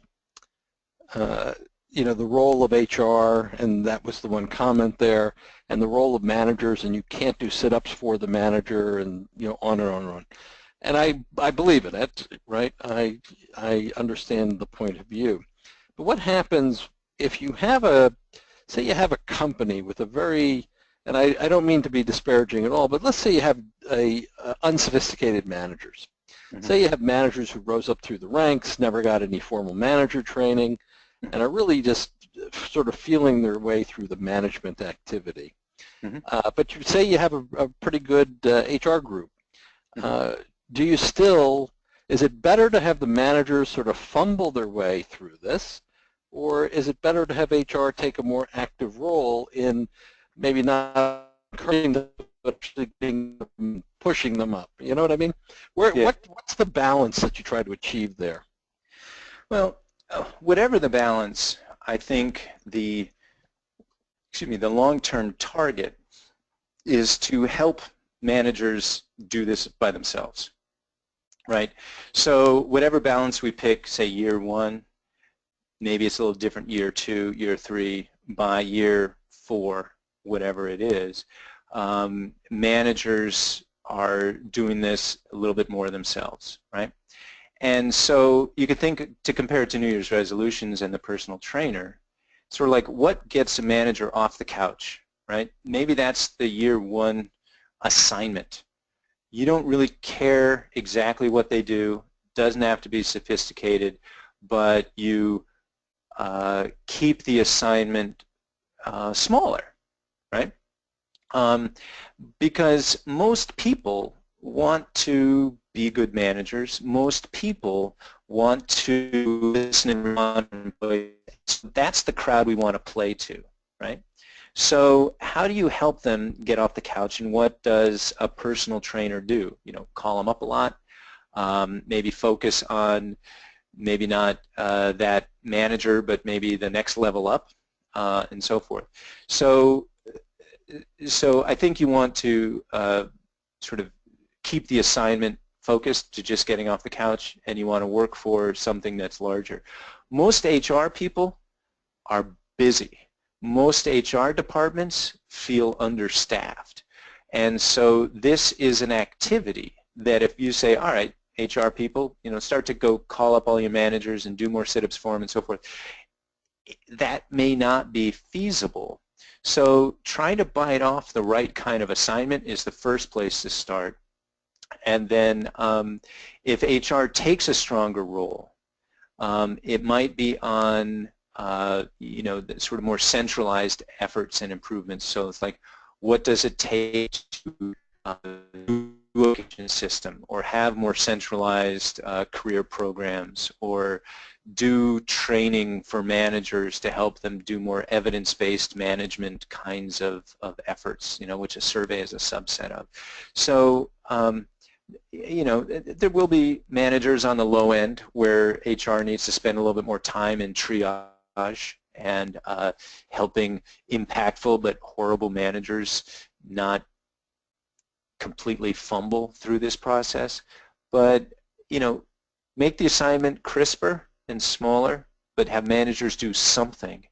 role of HR, and that was the one comment there, and the role of managers, and you can't do sit-ups for the manager, and on and on and on. And I believe in it, right? I understand the point of view. But what happens if you have say you have a company with a very, and I don't mean to be disparaging at all, but let's say you have unsophisticated managers. Mm-hmm. Say you have managers who rose up through the ranks, never got any formal manager training, and are really just sort of feeling their way through the management activity. Mm-hmm. But you say you have a pretty good HR group. Mm-hmm. Is it better to have the managers sort of fumble their way through this, or is it better to have HR take a more active role in maybe not encouraging them, but actually pushing them up? You know what I mean? What's the balance that you try to achieve there? Well, whatever the balance, I think the long-term target is to help managers do this by themselves, right? So whatever balance we pick, say year 1, maybe it's a little different year 2, year 3, by year 4, whatever it is, managers are doing this a little bit more themselves, right? And so you could think, to compare it to New Year's resolutions and the personal trainer, sort of like what gets a manager off the couch, right? Maybe that's the year 1 assignment. You don't really care exactly what they do, doesn't have to be sophisticated, but you keep the assignment smaller, right? Because most people want to be good managers. Most people want to listen and respond. That's the crowd we want to play to, right? So how do you help them get off the couch, and what does a personal trainer do? Call them up a lot, maybe focus on maybe not that manager, but maybe the next level up, and so forth. So I think you want to sort of keep the assignment focused to just getting off the couch, and you want to work for something that's larger. Most HR people are busy. Most HR departments feel understaffed. And so this is an activity that if you say, all right, HR people, start to go call up all your managers and do more sit-ups for them and so forth, that may not be feasible. So trying to bite off the right kind of assignment is the first place to start. And then if HR takes a stronger role, it might be on the sort of more centralized efforts and improvements. So it's like, what does it take to do a education system, or have more centralized career programs, or do training for managers to help them do more evidence-based management kinds of efforts, which a survey is a subset of. So there will be managers on the low end where HR needs to spend a little bit more time in triage and helping impactful but horrible managers not completely fumble through this process. But, make the assignment crisper and smaller, but have managers do something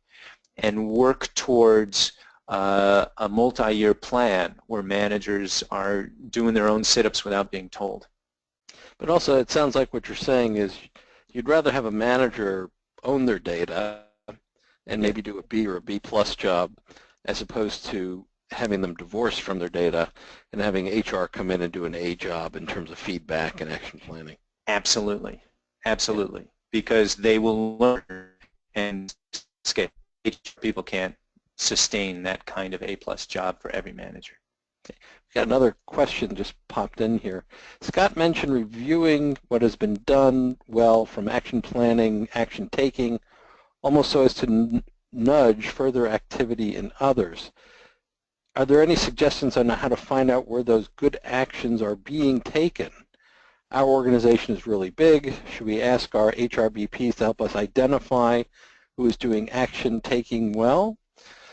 and work towards a multi-year plan where managers are doing their own sit-ups without being told. But also it sounds like what you're saying is you'd rather have a manager own their data and maybe do a B or a B+ job, as opposed to having them divorced from their data and having HR come in and do an A job in terms of feedback and action planning. Absolutely. Absolutely. Because they will learn and scale. People can't sustain that kind of A+ job for every manager. Okay. We've got another question just popped in here. Scott mentioned reviewing what has been done well from action planning, action taking, almost so as to nudge further activity in others. Are there any suggestions on how to find out where those good actions are being taken? Our organization is really big. Should we ask our HRBPs to help us identify who is doing action taking well?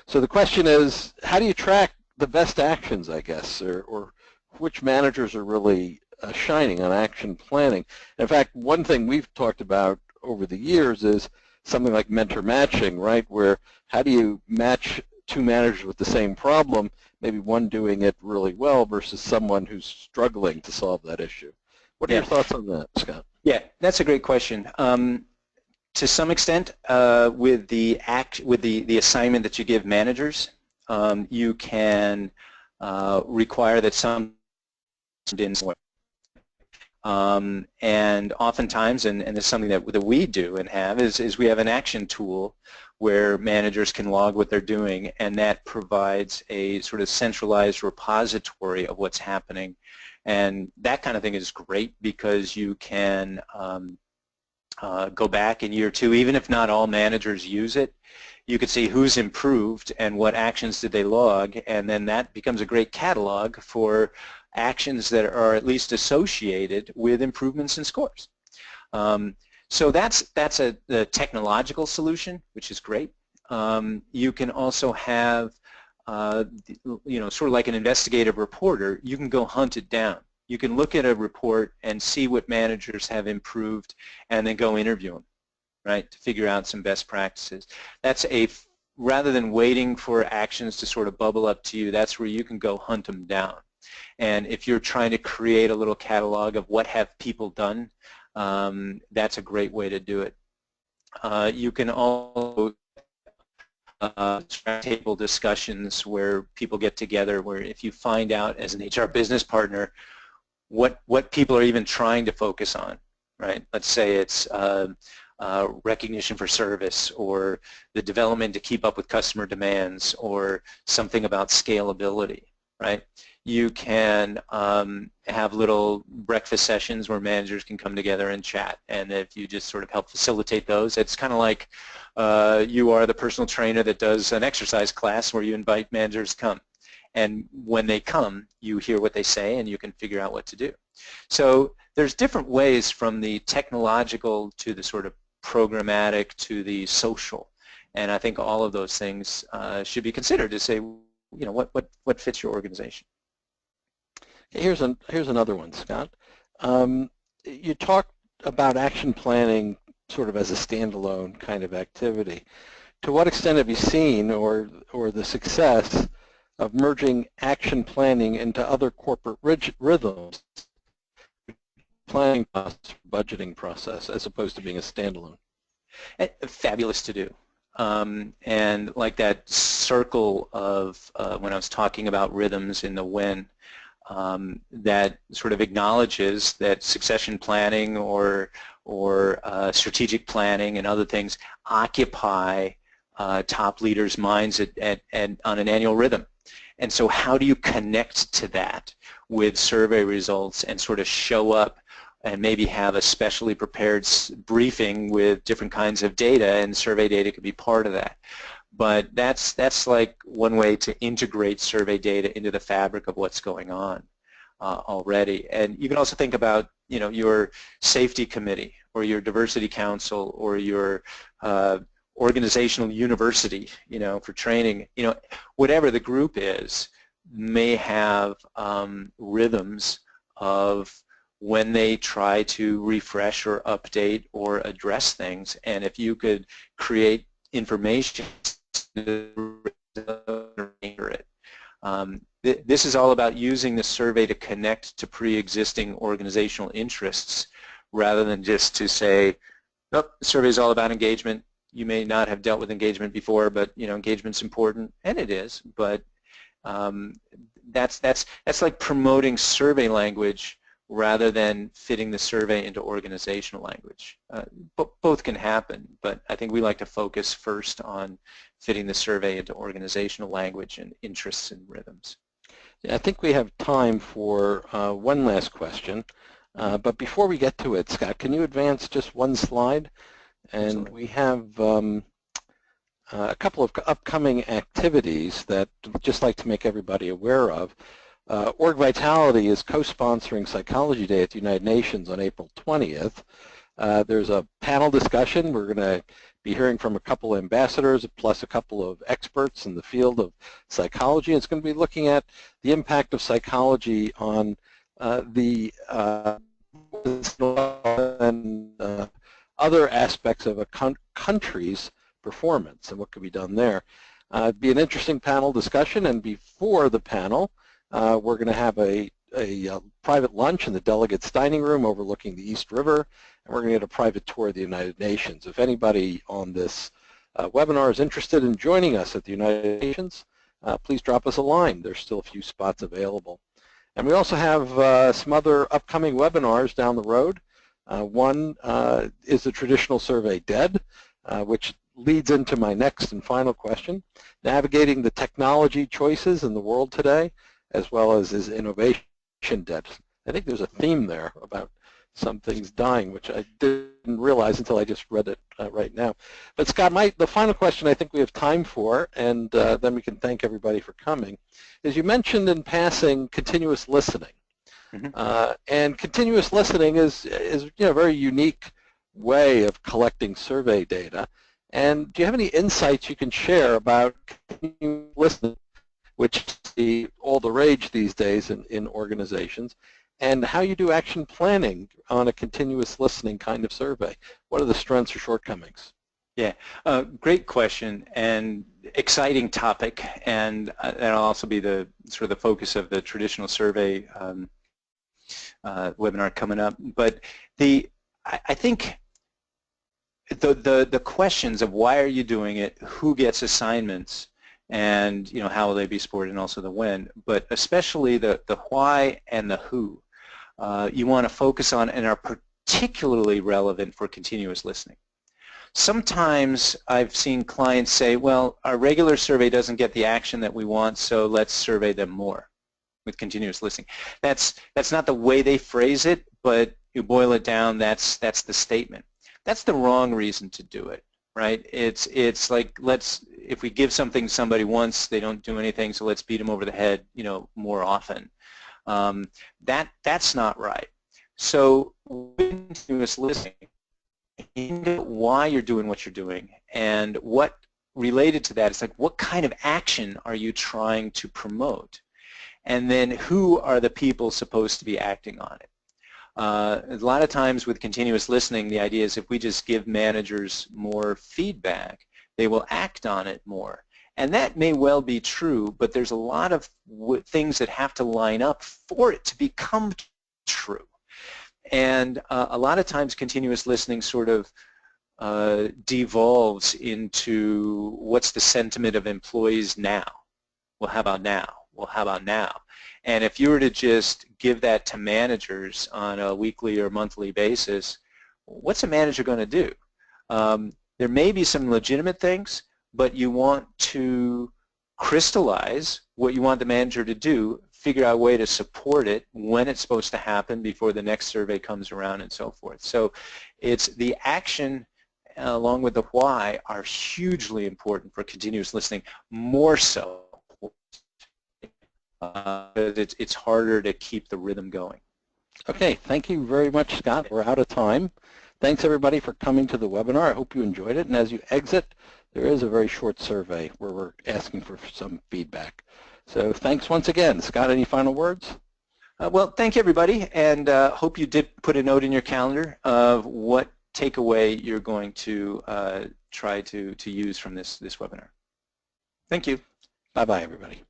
So the question is, how do you track the best actions, I guess, or which managers are really shining on action planning? In fact, one thing we've talked about over the years is something like mentor matching, right, where how do you match two managers with the same problem, maybe one doing it really well versus someone who's struggling to solve that issue. What are your thoughts on that, Scott? Yeah, that's a great question. To some extent, with the assignment that you give managers, you can require that some in and oftentimes, and it's something that we do and have, is we have an action tool where managers can log what they're doing, and that provides a sort of centralized repository of what's happening. And that kind of thing is great because you can go back in year two, even if not all managers use it, you could see who's improved and what actions did they log, and then that becomes a great catalog for actions that are at least associated with improvements in scores. So that's the technological solution, which is great. You can also have, sort of like an investigative reporter, you can go hunt it down. You can look at a report and see what managers have improved and then go interview them, right, to figure out some best practices. That's rather than waiting for actions to sort of bubble up to you, that's where you can go hunt them down. And if you're trying to create a little catalog of what have people done, that's a great way to do it. You can also table discussions where people get together, where if you find out as an HR business partner what people are even trying to focus on, right? Let's say it's recognition for service, or the development to keep up with customer demands, or something about scalability, right? You can have little breakfast sessions where managers can come together and chat, and if you just sort of help facilitate those, it's kind of like you are the personal trainer that does an exercise class where you invite managers to come. And when they come, you hear what they say and you can figure out what to do. So there's different ways from the technological to the sort of programmatic to the social. And I think all of those things should be considered to say, you know, what fits your organization. Here's another one, Scott. You talked about action planning sort of as a standalone kind of activity. To what extent have you seen or the success of merging action planning into other corporate rhythms, planning process, budgeting process, as opposed to being a standalone? Fabulous to do. And like that circle of when I was talking about rhythms in the when, that sort of acknowledges that succession planning or strategic planning and other things occupy top leaders' minds on an annual rhythm. And so how do you connect to that with survey results and sort of show up and maybe have a specially prepared briefing with different kinds of data, and survey data could be part of that. But that's like one way to integrate survey data into the fabric of what's going on already. And you can also think about, you know, your safety committee or your diversity council or your organizational university, you know, for training. You know, whatever the group is, may have rhythms of when they try to refresh or update or address things. And if you could create information this is all about using the survey to connect to pre-existing organizational interests rather than just to say, oh, the survey is all about engagement. You may not have dealt with engagement before, but you know, engagement's important, and it is. But that's like promoting survey language rather than fitting the survey into organizational language. Both can happen, but I think we like to focus first on fitting the survey into organizational language and interests and rhythms. Yeah, I think we have time for one last question, but before we get to it, Scott, can you advance just one slide? And absolutely. We have a couple of upcoming activities that I'd just like to make everybody aware of. Org Vitality is co-sponsoring Psychology Day at the United Nations on April 20th. There's a panel discussion. We're going to be hearing from a couple of ambassadors plus a couple of experts in the field of psychology. It's going to be looking at the impact of psychology on the and other aspects of a country's performance and what could be done there. It'd be an interesting panel discussion, and before the panel, we're going to have a private lunch in the delegates' dining room overlooking the East River, and we're going to get a private tour of the United Nations. If anybody on this webinar is interested in joining us at the United Nations, please drop us a line. There's still a few spots available. And we also have some other upcoming webinars down the road. One is the traditional survey dead, which leads into my next and final question, navigating the technology choices in the world today, as well as is innovation dead. I think there's a theme there about some things dying, which I didn't realize until I just read it right now. But Scott, the final question I think we have time for, and then we can thank everybody for coming, is you mentioned in passing continuous listening. Mm-hmm. And continuous listening is you know, a very unique way of collecting survey data. And do you have any insights you can share about continuous listening, which is all the rage these days in organizations, and how you do action planning on a continuous listening kind of survey? What are the strengths or shortcomings? Yeah, great question and exciting topic, and that'll also be the sort of the focus of the traditional survey webinar coming up. But I think the questions of why are you doing it, who gets assignments, and you know, how will they be supported, and also the when, but especially the why and the who you want to focus on and are particularly relevant for continuous listening. Sometimes I've seen clients say, well, our regular survey doesn't get the action that we want, so let's survey them more with continuous listening. That's not the way they phrase it, but you boil it down, that's the statement. That's the wrong reason to do it. right? It's like, if we give something to somebody once, they don't do anything, so let's beat them over the head, more often. That's not right. So with continuous listening, you know why you're doing what you're doing, and what related to that is like, what kind of action are you trying to promote? And then who are the people supposed to be acting on it? A lot of times with continuous listening, the idea is if we just give managers more feedback, they will act on it more. And that may well be true, but there's a lot of things that have to line up for it to become true. And a lot of times continuous listening sort of devolves into what's the sentiment of employees now? Well, how about now? Well, how about now? And if you were to just give that to managers on a weekly or monthly basis, what's a manager going to do? There may be some legitimate things, but you want to crystallize what you want the manager to do, figure out a way to support it when it's supposed to happen before the next survey comes around and so forth. So it's the action along with the why are hugely important for continuous listening, more so. It's harder to keep the rhythm going. Okay, thank you very much, Scott. We're out of time. Thanks, everybody, for coming to the webinar. I hope you enjoyed it. And as you exit, there is a very short survey where we're asking for some feedback. So thanks once again. Scott, any final words? Well, thank you, everybody, and hope you did put a note in your calendar of what takeaway you're going to try to use from this webinar. Thank you. Bye-bye, everybody.